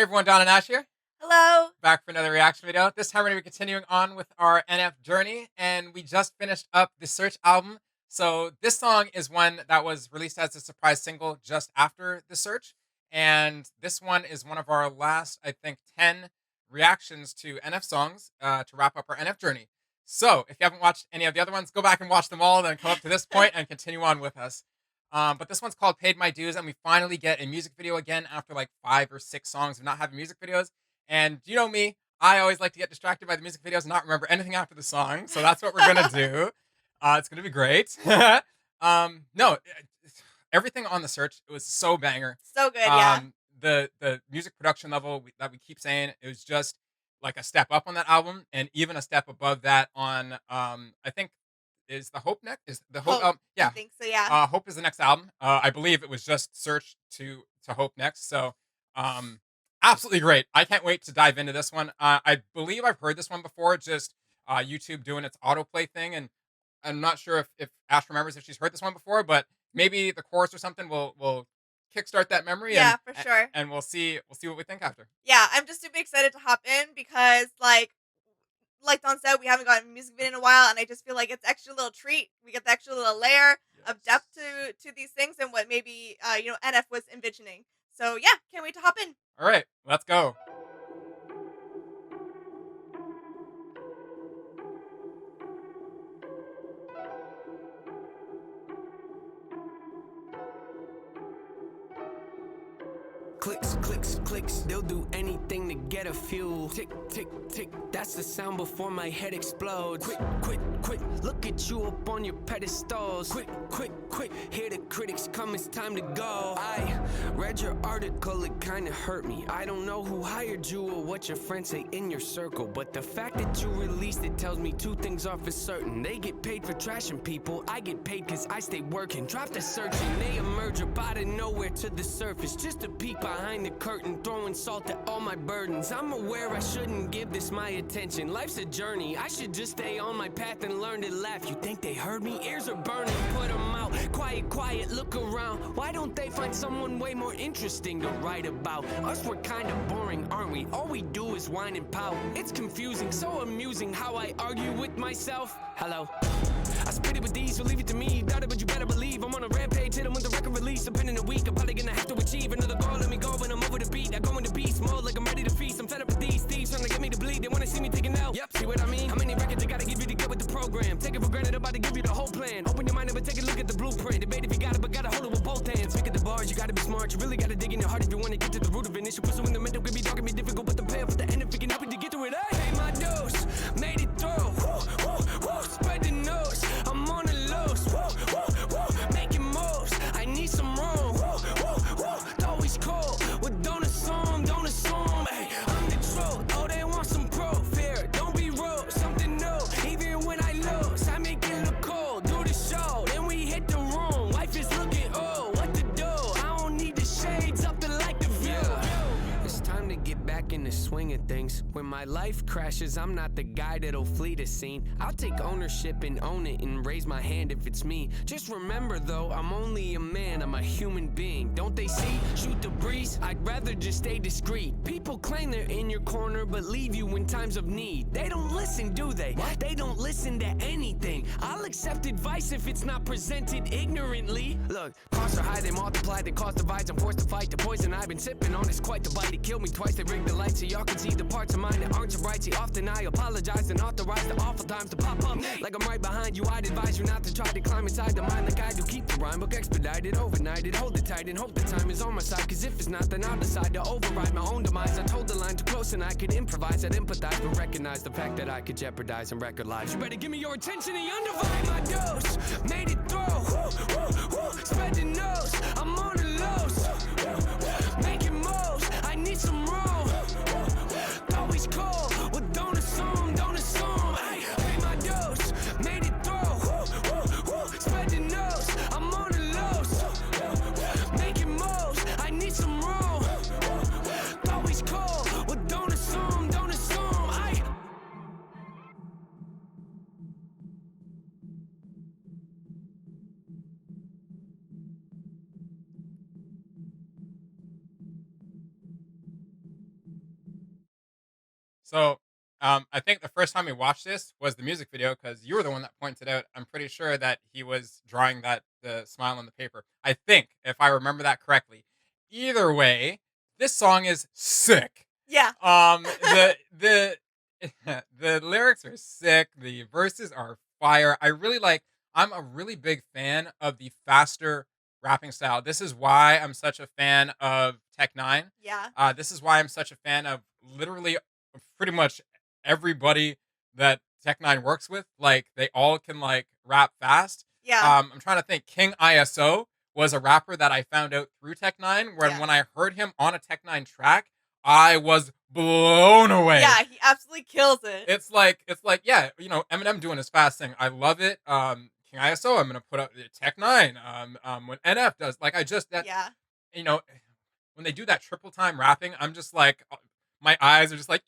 everyone, Don and Ash here, Hello. back for another reaction video. This time we're going to be continuing on with our NF journey, and we just finished up the Search album. So this song is one that was released as a surprise single just after the Search, and this one is one of our last, I think, 10 reactions to NF songs to wrap up our NF journey. So if you haven't watched any of the other ones, go back and watch them all, then come up to this point and continue on with us. But this one's called Paid My Dues, and we finally get a music video again after like 5 or 6 songs of not having music videos. And you know me, I always like to get distracted by the music videos and not remember anything after the song. So that's what we're gonna do. It's gonna be great. No, everything on the Search, it was so banger. So good, yeah. The music production level that we keep saying, it was just like a step up on that album, and even a step above that on I think is the Hope next is the Hope Hope. album. I Yeah, think so, yeah. Hope is the next album. I believe it was just Search to Hope next. So, um, absolutely great. I can't wait to dive into this one. I believe I've heard this one before, just YouTube doing its autoplay thing, and I'm not sure if Ash remembers if she's heard this one before, but maybe the chorus or something will kickstart that memory, Yeah, for sure. and we'll see what we think after. Yeah, I'm just super excited to hop in because like Don said, we haven't gotten a music video in a while, and I just feel like it's extra little treat. We get the extra little layer of depth to these things and what maybe NF was envisioning. So yeah, can't wait to hop in. All right, let's go. Clicks, clicks, clicks, they'll do anything to get a few. Tick, tick, tick, that's the sound before my head explodes. Quick, quick, quick, look at you up on your pedestals. Quick, quick, quick, hear the critics come, it's time to go. I read your article, it kinda hurt me. I don't know who hired you or what your friends say in your circle, but the fact that you released it tells me 2 things are for certain. They get paid for trashing people, I get paid cause I stay working. Drop the searching, they emerge up out of nowhere to the surface, just to peek behind the curtain, throwing salt at all my burdens. I'm aware I shouldn't give this my attention. Life's a journey, I should just stay on my path and learn to laugh. You think they heard me? Ears are burning, put them out. Quiet, quiet, look around. Why don't they find someone way more interesting to write about? Us, we're kind of boring, aren't we? All we do is whine and pout. It's confusing, so amusing how I argue with myself. Hello. I spit it with these, so leave it to me. Doubt it, but you better believe I'm on a rampage, hit 'em with the record release. Depending on the week, I'm probably gonna have to achieve another goal. Let me go when I'm over the beat. I go into beast mode like I'm ready to feast. I'm fed up with these thieves trying to get me to bleed. They wanna see me taking out. Yep, see what I mean? How many records I gotta give you to get with the program? Take it for granted, I'm about to give you the whole plan. Open your mind up and take a look at the blueprint. Debate if you got it, but gotta hold it with both hands. Pick at the bars, you gotta be smart. You really gotta dig in your heart if you wanna get to the root of it. Issue pursue in the middle could be dark and be difficult, but the payoff at the end if it can help you to get through it. I paid my dues, made it through. Woo, woo, woo, spread the news. I'm on the loose, woo, woo, woo, making moves. I need some room, woo, woo, woo. Always cool, well don't assume. Hey, I'm the truth. Oh, they want some proof here. Don't be rude, something new. Even when I lose, I make it look cool. Do the show, then we hit the room. Life is looking, oh, what to do? I don't need the shades up to like the view. It's time to get back in the swing of things. When my life crashes, I'm not the guy that'll flee the scene. I'll take ownership and own it and raise my hand if it's me. Just remember though, I'm only a man, I'm a human being. Don't they see? Shoot the breeze, I'd rather just stay discreet. People claim they're in your corner, but leave you in times of need. They don't listen, do they? What? They don't listen to anything. I'll accept advice if it's not presented ignorantly. Look, costs are high, they multiply, they cause divides. I'm forced to fight the poison I've been sipping on. It's quite the bite, it killed me twice. They rigged the lights so y'all can see the parts of mine that aren't so right. See, often I apologize and authorize the awful times to pop up. Like I'm right behind you, I'd advise you not to try to climb inside the mind like I do. Keep the rhyme book expedited, overnighted, hold it tight and hope the time is on my side. Cause if it's not, then I'll decide to override my own demise. I told the line too close and I could improvise. I'd empathize, but recognize the fact that I could jeopardize and record lives. You better give me your attention and undivided my dose. Made it through, woo, woo, woo. Spread the news, I'm on the loose. Making moves, I need some room. Always cool, well don't assume. Hey, pay my dues, made it through. Woo, woo, woo. Spread the news, I'm on the loose. Making moves, I need some room. Always cool, well don't assume. Ay. So, I think the first time we watched this was the music video because you were the one that pointed out. I'm pretty sure that he was drawing the smile on the paper. I think, if I remember that correctly. Either way, this song is sick. Yeah. The the lyrics are sick. The verses are fire. I really like. I'm a really big fan of the faster rapping style. This is why I'm such a fan of Tech Nine. Yeah. This is why I'm such a fan of literally pretty much everybody that Tech Nine works with. Like they all can like rap fast. Yeah. I'm trying to think. King ISO was a rapper that I found out through Tech Nine. When I heard him on a Tech Nine track, I was blown away. Yeah, he absolutely kills it. It's like yeah, you know, Eminem doing his fast thing. I love it. King ISO, I'm gonna put up Tech Nine. When NF does like Yeah. you know, when they do that triple time rapping, I'm just like my eyes are just like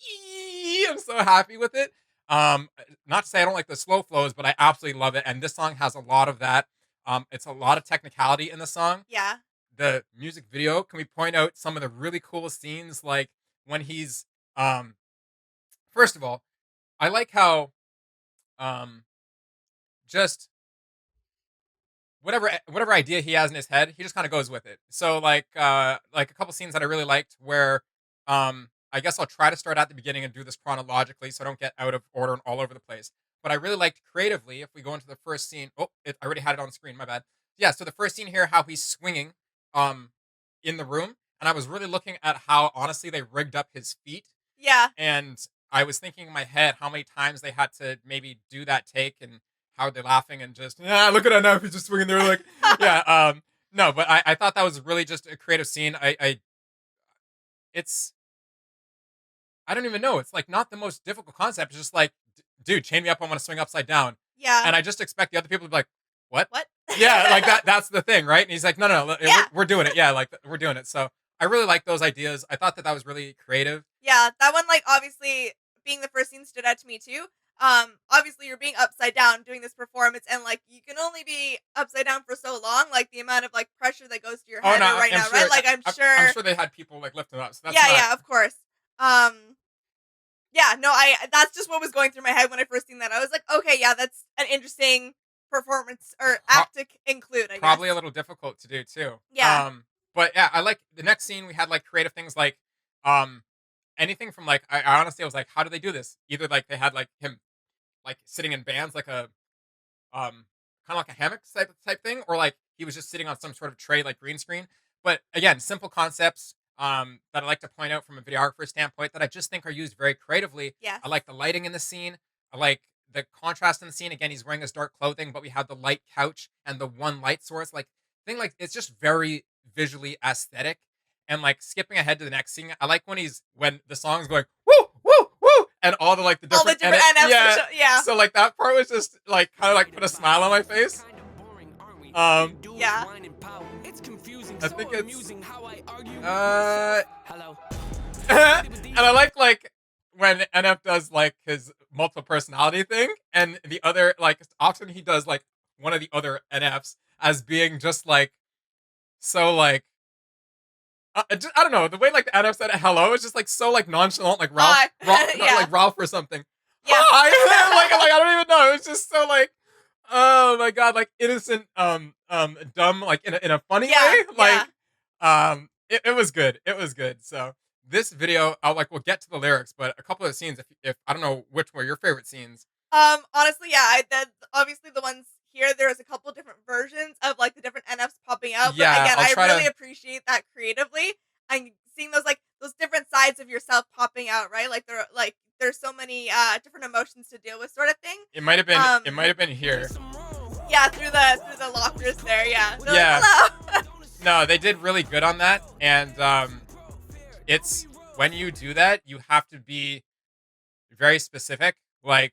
I'm so happy with it. Not to say I don't like the slow flows, but I absolutely love it. And this song has a lot of that. It's a lot of technicality in the song. Yeah. The music video, can we point out some of the really cool scenes like when he's first of all, I like how just whatever idea he has in his head, he just kind of goes with it. So like a couple scenes that I really liked where I guess I'll try to start at the beginning and do this chronologically so I don't get out of order and all over the place. But I really liked creatively if we go into the first scene. Oh, I already had it on screen, my bad. Yeah, so the first scene here, how he's swinging in the room, and I was really looking at how honestly they rigged up his feet, Yeah. and I was thinking in my head how many times they had to maybe do that take and how they're laughing and just look at that now, he's just swinging there like yeah. No, but I thought that was really just a creative scene. It's I don't even know. It's like not the most difficult concept. It's just like, dude, chain me up. I want to swing upside down. Yeah. And I just expect the other people to be like, what? What? Yeah, like that. That's the thing, right? And he's like, no, Yeah. we're doing it. Yeah, like we're doing it. So I really like those ideas. I thought that was really creative. Yeah, that one, like, obviously, being the first scene stood out to me, too. Obviously, you're being upside down doing this performance, and, like, you can only be upside down for so long, like, the amount of, like, pressure that goes to your head right now, right? Like, I'm I'm sure they had people, like, lifting up. So that's yeah, of course. Yeah, no, that's just what was going through my head when I first seen that. I was like, okay, yeah, that's an interesting performance, or act to include, I guess. Probably a little difficult to do, too. Yeah. But yeah, I like the next scene. We had like creative things like anything from like I honestly was like, how do they do this? Either like they had like him like sitting in bands like a kind of like a hammock type thing, or like he was just sitting on some sort of tray like green screen. But again, simple concepts that I like to point out from a videographer standpoint that I just think are used very creatively. Yes. I like the lighting in the scene. I like the contrast in the scene. Again, he's wearing his dark clothing, but we have the light couch and the one light source. Like thing like it's just very visually aesthetic. And like skipping ahead to the next scene, I like when the song's going woo woo woo, and all the like the different, NFs. yeah. Yeah. So like that part was just like kind of like put a smile on my face. Yeah. I think it's amusing how I argue. Hello. and I like when NF does like his multiple personality thing, and the other like often he does like one of the other NFs as being just like so like I don't know, the way like the NF said hello is just like so like nonchalant, like Ralph, Yeah. like Ralph or something. Yeah. Hi, like I don't even know. It's just so like, oh my god, like innocent, dumb, like in a funny way. Like, it was good. It was good. So this video, we'll get to the lyrics, but a couple of scenes. If I don't know which were your favorite scenes. Honestly, yeah, that's obviously the ones here. There's a couple different versions of like the different NFs popping out. Yeah, but again, I'll try I really to- appreciate that creatively. And seeing those different sides of yourself popping out, right? Like there's so many different emotions to deal with, sort of thing. It might have been. It might have been here. Yeah, through the lockers there. Yeah. They're Yeah. like, hello. No, they did really good on that, and it's when you do that, you have to be very specific, like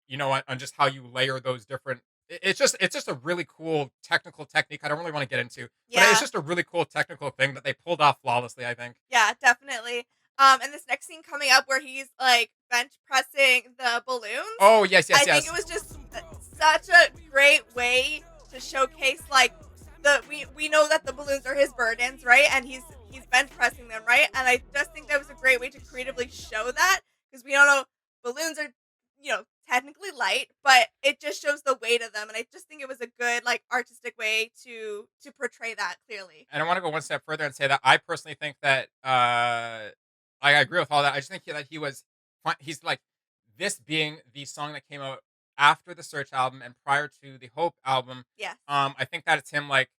you know, on just how you layer those different. It's just a really cool technical technique. I don't really want to get into, but Yeah. it's just a really cool technical thing that they pulled off flawlessly, I think. Yeah, definitely. And this next scene coming up where he's like bench pressing the balloons. Oh yes, I think it was just such a great way to showcase like we know that the balloons are his burdens, right? And he's he's bench pressing them, right? And I just think that was a great way to creatively show that because we all know balloons are, technically light, but it just shows the weight of them, and I just think it was a good like artistic way to portray that clearly. And I want to go one step further and say that I personally think that I agree with all that. I just think that he's like this being the song that came out after the Search album and prior to the Hope album. Yes. I think that it's him like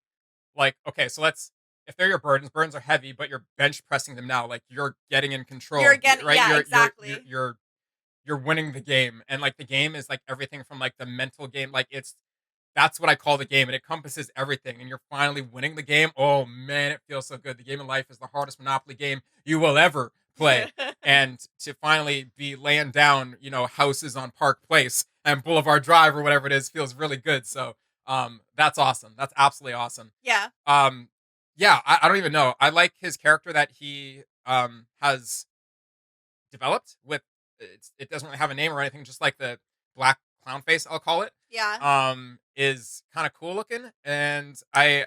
okay, so let's if they're your burdens are heavy, but you're bench pressing them now, like you're getting in control. You're getting right. yeah, You're exactly. you're winning the game, and like the game is like everything from like the mental game, like that's what I call the game. It encompasses everything, and you're finally winning the game. Oh man, it feels so good. The game of life is the hardest Monopoly game you will ever play, and to finally be laying down, houses on Park Place and Boulevard Drive or whatever it is feels really good. So, that's awesome. That's absolutely awesome. Yeah. Yeah, I don't even know. I like his character that he has developed with. It doesn't really have a name or anything, just like the black clown face, I'll call it. Yeah. Is kind of cool looking, and I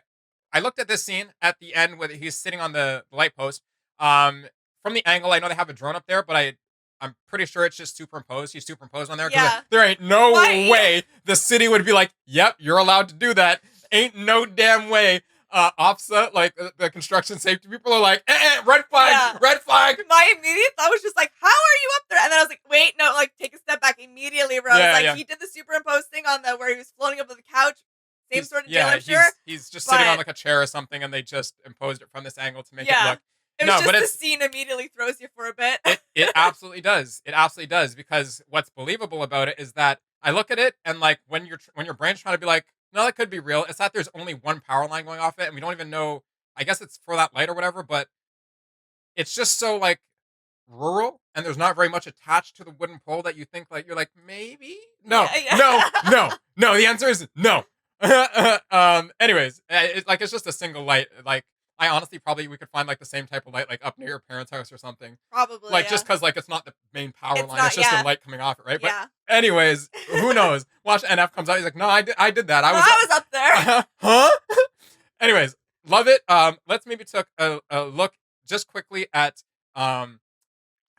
looked at this scene at the end where he's sitting on the light post. From the angle, I know they have a drone up there, but I'm pretty sure it's just superimposed. He's superimposed on there because Yeah. there ain't no Why? way the city would be like, "Yep, you're allowed to do that." Ain't no damn way. OPSA, like the construction safety people, are like, red flag, Yeah. red flag. My immediate thought was just like, how are you up there? And then I was like, wait, no, like take a step back immediately. Where I was like, Yeah. he did the superimposed thing on the where he was floating up on the couch. Same sort of deal, Yeah, I'm sure. he's just sitting on but- like a chair or something, and they just imposed it from this angle to make it Yeah. look. It No, was but just the scene immediately throws you for a bit. It absolutely does. It absolutely does, because what's believable about it is that I look at it and like when your brain's trying to be like, no, that could be real. It's that there's only one power line going off it, and we don't even know. I guess it's for that light or whatever, but it's just so like rural, and there's not very much attached to the wooden pole that you think like you're like maybe no Yeah. no. The answer is no. Anyways, it's just a single light. Like I honestly probably we could find like the same type of light like up near your parents' house or something. Probably. Like yeah. just because like it's not the main power It's line, not- it's just yeah. the light coming off it, right? Yeah. But anyways, who knows? Watch NF comes out. He's like, no, I did that. No, I was up there. Huh? Anyways, love it. Let's maybe take a look just quickly at a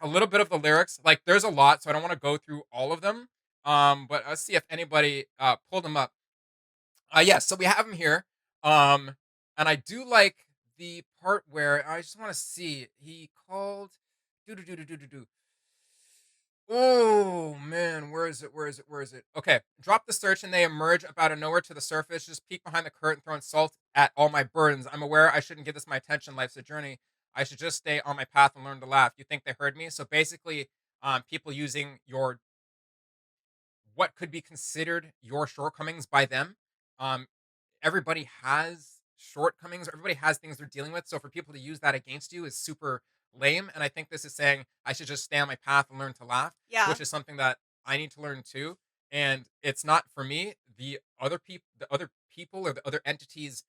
little bit of the lyrics. Like there's a lot, so I don't want to go through all of them. But let's see if anybody pulled them up. Yes, so we have them here. And I do like the part where I just want to see he called do do do do do do do. Oh man, where is it? Where is it? Where is it? Okay, drop the search and they emerge up out of nowhere to the surface. Just peek behind the curtain, throwing salt at all my burdens. I'm aware I shouldn't give this my attention. Life's a journey. I should just stay on my path and learn to laugh. You think they heard me? So basically, people using your what could be considered your shortcomings by them. Um, everybody has shortcomings. Everybody has things they're dealing with. So for people to use that against you is super lame. And I think this is saying I should just stay on my path and learn to laugh, Yeah. which is something that I need to learn too. And it's not for me. The other people or the other entities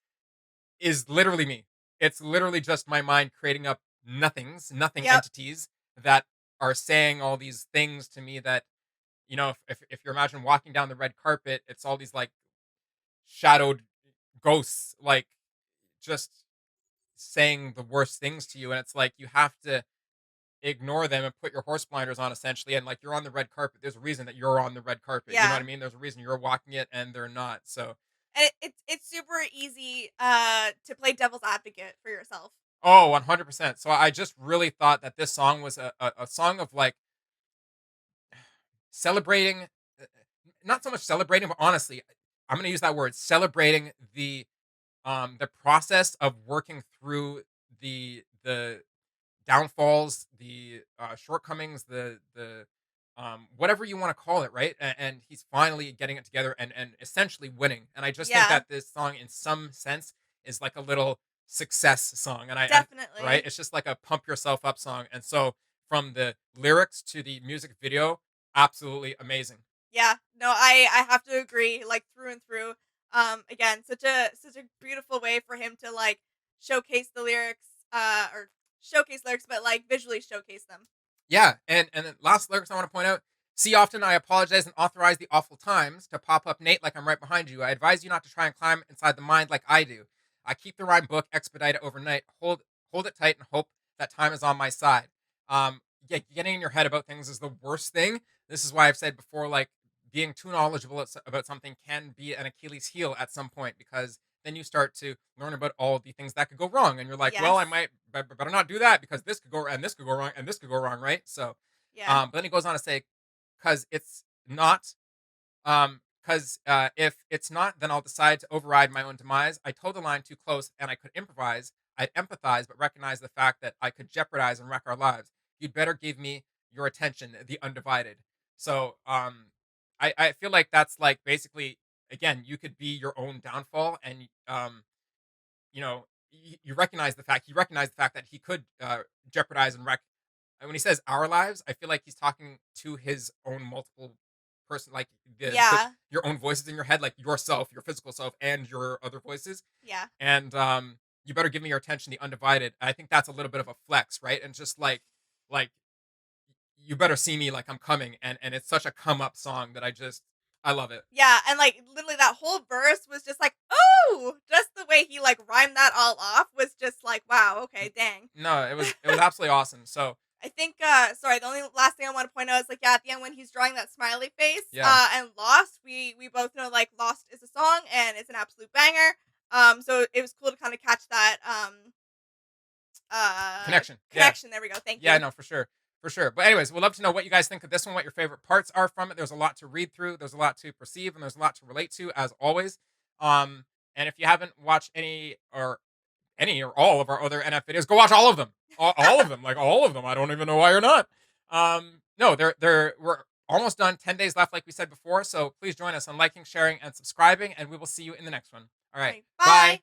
is literally me. It's literally just my mind creating up nothing Yep. entities that are saying all these things to me that, if you imagine walking down the red carpet, it's all these like shadowed ghosts, like just saying the worst things to you. And it's like you have to ignore them and put your horse blinders on essentially. And like you're on the red carpet. There's a reason that you're on the red carpet. You know Yeah. what I mean? There's a reason you're walking it and they're not. So, And it's super easy to play devil's advocate for yourself. oh, 100%. So I just really thought that this song was a song of like celebrating, not so much celebrating, but honestly, I'm going to use that word, celebrating the process of working through the downfalls, the shortcomings, the whatever you want to call it, right? And he's finally getting it together and essentially winning. And I just think Yeah. that this song, in some sense, is like a little success song. And Definitely. right, it's just like a pump yourself up song. And so from the lyrics to the music video, absolutely amazing. Yeah. No, I have to agree, like through and through. Again, such a beautiful way for him to like showcase the lyrics, or showcase lyrics, but like visually showcase them. Yeah, and then last lyrics I want to point out. See, often I apologize and authorize the awful times to pop up Nate like I'm right behind you. I advise you not to try and climb inside the mind like I do. I keep the rhyme book, expedite it overnight. hold it tight and hope that time is on my side. Yeah, getting in your head about things is the worst thing. This is why I've said before, like being too knowledgeable about something can be an Achilles heel at some point, because then you start to learn about all the things that could go wrong, and you're like, well, I Yes. might better not do that because this could go and this could go wrong and this could go wrong, right? So, Yeah. but then he goes on to say, because it's not because if it's not, then I'll decide to override my own demise. I toed the line too close and I could improvise. I'd empathize, but recognize the fact that I could jeopardize and wreck our lives. You'd better give me your attention, the undivided. So I feel like that's like basically, again, you could be your own downfall, and you know, you recognize the fact, he recognized the fact that he could jeopardize and wreck. And when he says our lives, I feel like he's talking to his own multiple person, like Yeah. your own voices in your head, like yourself, your physical self, and your other voices. Yeah. And you better give me your attention, the undivided. I think that's a little bit of a flex, right? And just like you better see me like I'm coming, and it's such a come up song that I love it. Yeah, and like literally that whole verse was just like, oh, just the way he like rhymed that all off was just like, wow, okay, dang. No, it was absolutely awesome. So I think sorry, the only last thing I want to point out is like, yeah, at the end when he's drawing that smiley face, Yeah. and Lost, we both know like Lost is a song and it's an absolute banger. So it was cool to kind of catch that connection. Yeah. connection. There we go. Thank Yeah, you. no, for sure. For sure. But anyways, we'd love to know what you guys think of this one, what your favorite parts are from it. There's a lot to read through, there's a lot to perceive, and there's a lot to relate to, as always. And if you haven't watched any or all of our other NF videos, go watch all of them. All of them. Like all of them. I don't even know why you're not. No, we're almost done. 10 days left, like we said before. So please join us on liking, sharing, and subscribing, and we will see you in the next one. All right. Bye.